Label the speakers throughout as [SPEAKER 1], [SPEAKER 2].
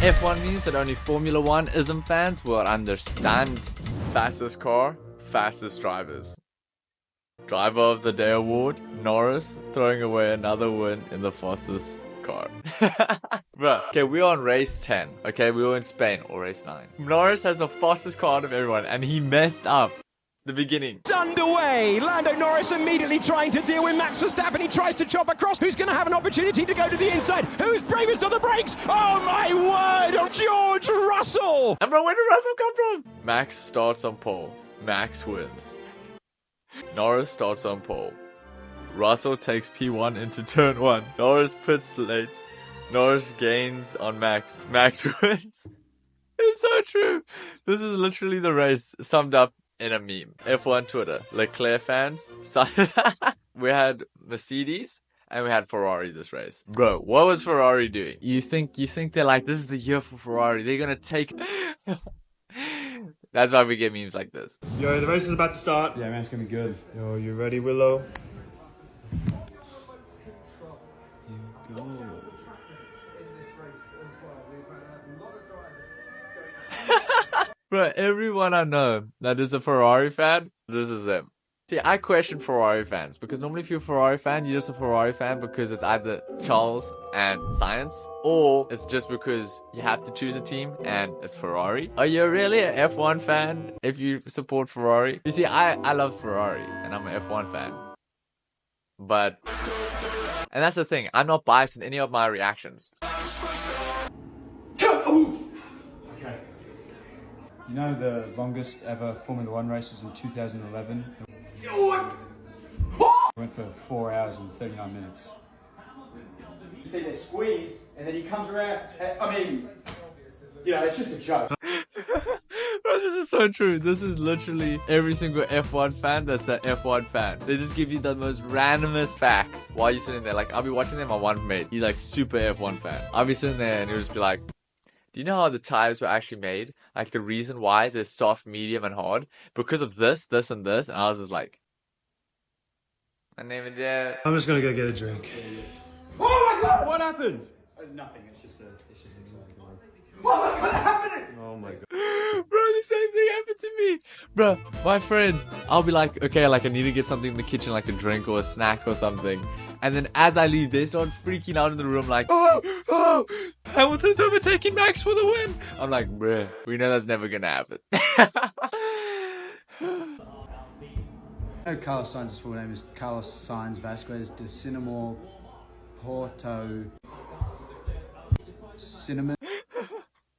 [SPEAKER 1] F1 means that only Formula 1 ism fans will understand. Fastest car, fastest drivers. Driver of the Day award, Norris throwing away another win in the fastest car. Bruh. Okay, we're on race 10. Okay, we were in Spain, or race 9. Norris has the fastest car out of everyone, and he messed up the beginning.
[SPEAKER 2] It's underway. Lando Norris immediately trying to deal with Max Verstappen. He tries to chop across. Who's going to have an opportunity to go to the inside? Who's bravest on the brakes? Oh my word! George Russell!
[SPEAKER 1] And bro, where did Russell come from? Max starts on pole. Max wins. Norris starts on pole. Russell takes P1 into turn 1. Norris pits late. Norris gains on Max. Max wins. It's so true. This is literally the race summed up in a meme. F1 Twitter. Leclerc fans. We had Mercedes and we had Ferrari this race. Bro, what was Ferrari doing? You think they're like, this is the year for Ferrari. They're gonna take... That's why we get memes like this.
[SPEAKER 3] Yo, the race is about to start.
[SPEAKER 4] Yeah, man, it's gonna be good.
[SPEAKER 3] Yo, you ready, Willow?
[SPEAKER 1] Bro, everyone I know that is a Ferrari fan, this is them. See, I question Ferrari fans because normally if you're a Ferrari fan, you're just a Ferrari fan because it's either Charles and Science, or it's just because you have to choose a team and it's Ferrari. Are you really an F1 fan if you support Ferrari? You see, I love Ferrari and I'm an F1 fan. But, and that's the thing, I'm not biased in any of my reactions.
[SPEAKER 4] Okay. You know the longest ever Formula 1 race was in 2011? Went for 4 hours and 39 minutes. You see, they're squeezed, and then he comes around. I mean, you know, it's just a joke.
[SPEAKER 1] Bro, this is so true. This is literally every single F1 fan that's an F1 fan. They just give you the most randomest facts while you're sitting there. Like, I'll be watching them, my one mate, he's like super F1 fan. I'll be sitting there and he'll just be like, do you know how the tires were actually made? Like, the reason why they're soft, medium, and hard? Because of this, this, and this. And I was just like, I never did.
[SPEAKER 3] I'm just gonna go get a drink.
[SPEAKER 4] Oh my god!
[SPEAKER 3] What happened?
[SPEAKER 4] Nothing, it's just an
[SPEAKER 3] What happened? Oh my god.
[SPEAKER 1] Bro, the same thing happened to me. Bro, my friends, I'll be like, okay, like I need to get something in the kitchen, like a drink or a snack or something. And then as I leave, they start freaking out in the room like, oh, Hamilton's overtaking Max for the win. I'm like, bruh, we know that's never gonna happen.
[SPEAKER 4] I know Carlos Sainz's full name is Carlos Sainz Vasquez de Cinnamon Porto Cinnamon.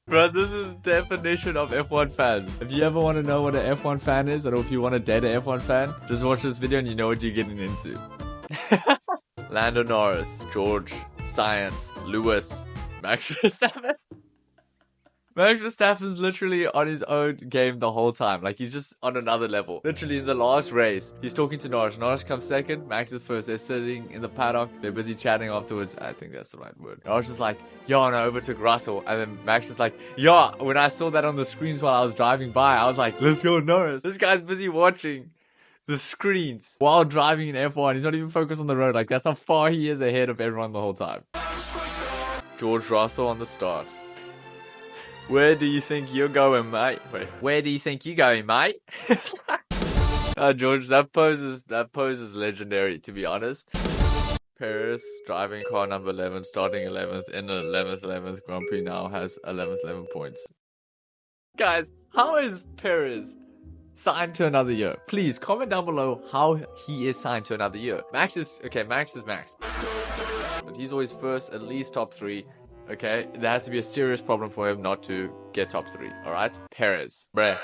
[SPEAKER 1] Bro, this is definition of F1 fans. If you ever want to know what an F1 fan is, or if you want to date an F1 fan, just watch this video and you know what you're getting into. Lando Norris, George, Science, Lewis, Max Verstappen. Max Verstappen's literally on his own game the whole time. Like, he's just on another level. Literally, in the last race, he's talking to Norris. Norris comes second, Max is first. They're sitting in the paddock. They're busy chatting afterwards. I think that's the right word. Norris is like, yo, no, overtook Russell. And then Max is like, yo, when I saw that on the screens while I was driving by, I was like, let's go, Norris. This guy's busy watching the screens while driving in F1. He's not even focused on the road. Like, that's how far he is ahead of everyone the whole time. George Russell on the start. Where do you think you're going, mate? Wait, where do you think you're going, mate? George, that pose is legendary, to be honest. Paris, driving car number 11, starting 11th in the 11th Grand Prix now, has 11 points. Guys, how is Paris signed to another year? Please, comment down below how he is signed to another year. Max is Max. But he's always first, at least top 3. Okay, there has to be a serious problem for him not to get top 3, alright? Perez, bruh,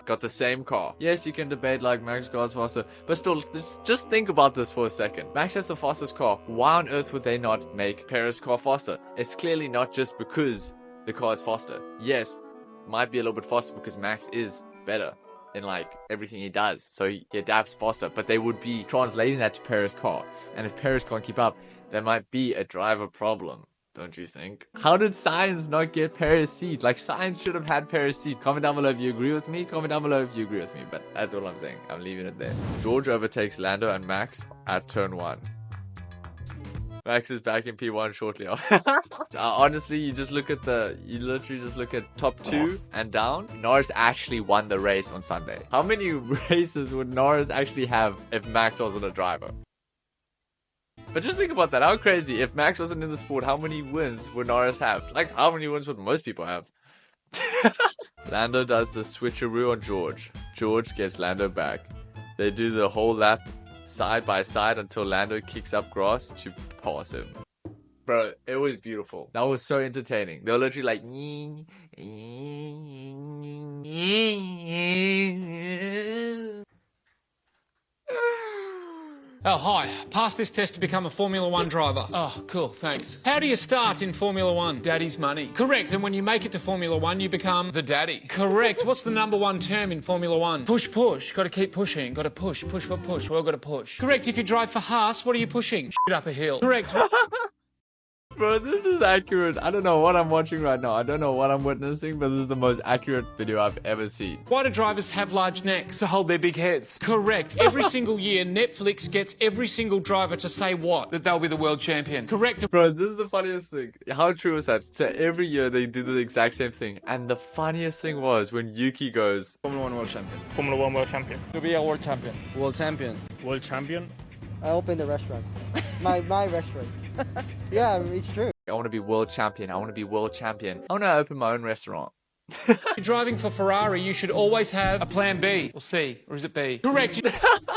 [SPEAKER 1] got the same car. Yes, you can debate like Max car's faster, but still, just think about this for a second. Max has the fastest car. Why on earth would they not make Perez's car faster? It's clearly not just because the car is faster. Yes, might be a little bit faster because Max is better in like everything he does, so he adapts faster, but they would be translating that to Perez's car. And if Perez can't keep up, there might be a driver problem. Don't you think? How did Science not get Perez's seat? Like, Science should have had Perez's seat. Comment down below if you agree with me. Comment down below if you agree with me. But that's all I'm saying. I'm leaving it there. George overtakes Lando and Max at turn 1. Max is back in P1 shortly. Honestly, you literally just look at top 2 and down. Norris actually won the race on Sunday. How many races would Norris actually have if Max wasn't a driver? But just think about that. How crazy. If Max wasn't in the sport, how many wins would Norris have? Like, how many wins would most people have? Lando does the switcheroo on George. George gets Lando back. They do the whole lap side by side until Lando kicks up grass to pass him. Bro, it was beautiful. That was so entertaining. They were literally like...
[SPEAKER 5] Oh, hi. Pass this test to become a Formula One driver. Oh, cool, thanks. How do you start in Formula One? Daddy's money. Correct, and when you make it to Formula One, you become the daddy. Correct. What's the #1 term in Formula One? Push, push. Gotta keep pushing. Gotta push, push, push, push. Well, gotta push. Correct, if you drive for Haas, what are you pushing? Shit up a hill. Correct.
[SPEAKER 1] Bro, this is accurate. I don't know what I'm watching right now. I don't know what I'm witnessing, but this is the most accurate video I've ever seen.
[SPEAKER 5] Why do drivers have large necks? To hold their big heads. Correct. Every single year, Netflix gets every single driver to say what? That they'll be the world champion. Correct.
[SPEAKER 1] Bro, this is the funniest thing. How true is that? So every year they do the exact same thing. And the funniest thing was when Yuki goes,
[SPEAKER 6] Formula One world champion.
[SPEAKER 3] Formula One world champion.
[SPEAKER 6] To be a world champion.
[SPEAKER 7] World champion.
[SPEAKER 3] World champion.
[SPEAKER 7] I opened a restaurant. my restaurant. Yeah, I mean, it's true.
[SPEAKER 1] I want to be world champion. I want to be world champion. I want to open my own restaurant.
[SPEAKER 5] You're driving for Ferrari, you should always have a plan B or C, or is it B? Correct.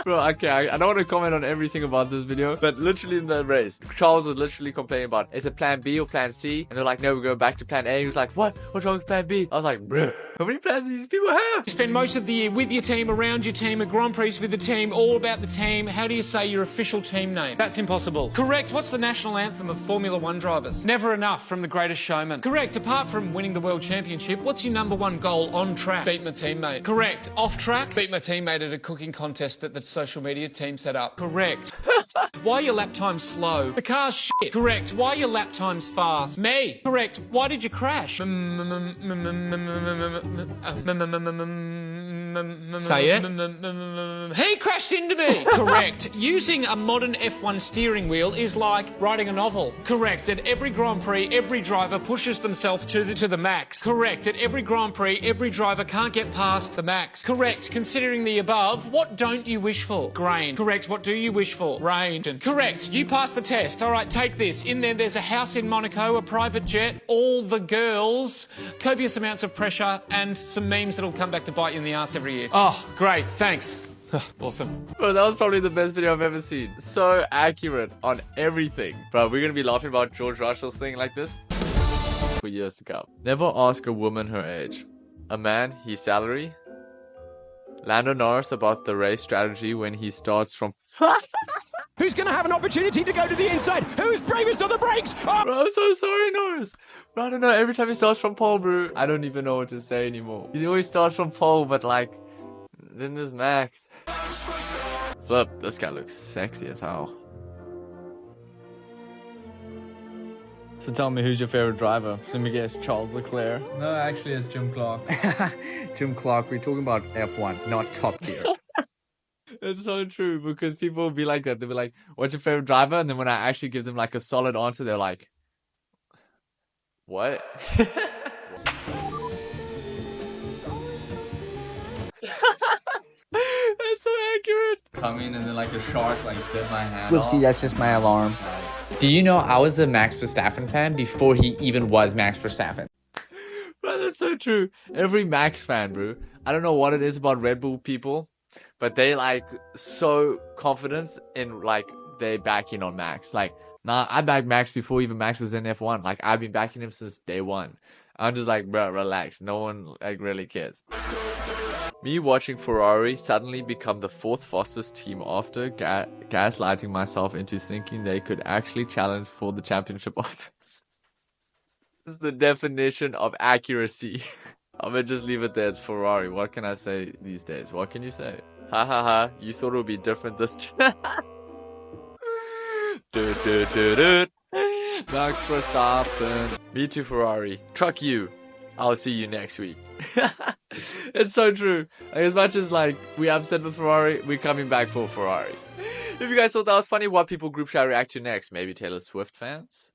[SPEAKER 1] Bro, okay, I don't want to comment on everything about this video, but literally in the race, Charles was literally complaining about, is it plan B or plan C? And they're like, no, we're going back to plan A. He was like, what? What's wrong with plan B? I was like, bro, how many plans do these people have?
[SPEAKER 5] You spend most of the year with your team, around your team, at Grand Prix with the team, all about the team. How do you say your official team name? That's impossible. Correct. What's the national anthem of Formula One drivers?
[SPEAKER 6] Never enough from The Greatest Showman.
[SPEAKER 5] Correct. Apart from winning the world championship, what's your #1 goal on track? Beat my teammate. Correct. Off track? Beat my teammate at a cooking contest that the social media team set up. Correct. Why are your lap times slow? The car's shit. Correct. Why are your lap times fast? Me. Correct. Why did you crash? Say it. He crashed into me. Correct. Using a modern F1 steering wheel is like writing a novel. Correct. At every Grand Prix, every driver pushes themselves to the max. Correct. At every Grand Prix, every driver can't get past the max. Correct. Considering the above, what don't you wish for? Grain. Correct. What do you wish for? Rain. Correct. You passed the test. All right, take this. In there's a house in Monaco, a private jet, all the girls, copious amounts of pressure, and some memes that'll come back to bite you in the ass every year. Oh, great. Thanks. Awesome.
[SPEAKER 1] Bro, that was probably the best video I've ever seen. So accurate on everything. Bro, we're gonna be laughing about George Russell's thing like this for years to come. Never ask a woman her age. A man, his salary. Lando Norris about the race strategy when he starts from...
[SPEAKER 2] Who's going to have an opportunity to go to the inside? Who's bravest on the brakes? Oh!
[SPEAKER 1] Bro, I'm so sorry, Norris. Bro, I don't know. Every time he starts from pole, bro, I don't even know what to say anymore. He always starts from pole, but like, then there's Max. Flip, this guy looks sexy as hell.
[SPEAKER 6] So tell me, who's your favorite driver? Let me guess, Charles Leclerc.
[SPEAKER 8] No, actually, it's Jim Clark.
[SPEAKER 6] Jim Clark, we're talking about F1, not Top Gear.
[SPEAKER 1] It's so true because people will be like that. They'll be like, what's your favorite driver? And then when I actually give them like a solid answer, they're like, what? That's so accurate.
[SPEAKER 8] Come in and then like a shark like bit my hand
[SPEAKER 7] Whoopsie,
[SPEAKER 8] off.
[SPEAKER 7] that's just my alarm.
[SPEAKER 9] Do you know I was a Max Verstappen fan before he even was Max Verstappen?
[SPEAKER 1] Bro, that's so true. Every Max fan, bro. I don't know what it is about Red Bull people, but they like so confident in like they backing on Max. Like, nah, I backed Max before even Max was in F1. Like, I've been backing him since day one. I'm just like, bro, relax. No one like really cares. Me watching Ferrari suddenly become the 4th fastest team after gaslighting myself into thinking they could actually challenge for the championship. This is the definition of accuracy. I'm gonna just leave it there. It's Ferrari. What can I say these days? What can you say? Ha ha ha. You thought it would be different this time. Max Verstappen. Me too, Ferrari. Truck you. I'll see you next week. It's so true. Like, as much as like we upset with Ferrari, we're coming back for Ferrari. If you guys thought that was funny, what people group should I react to next? Maybe Taylor Swift fans?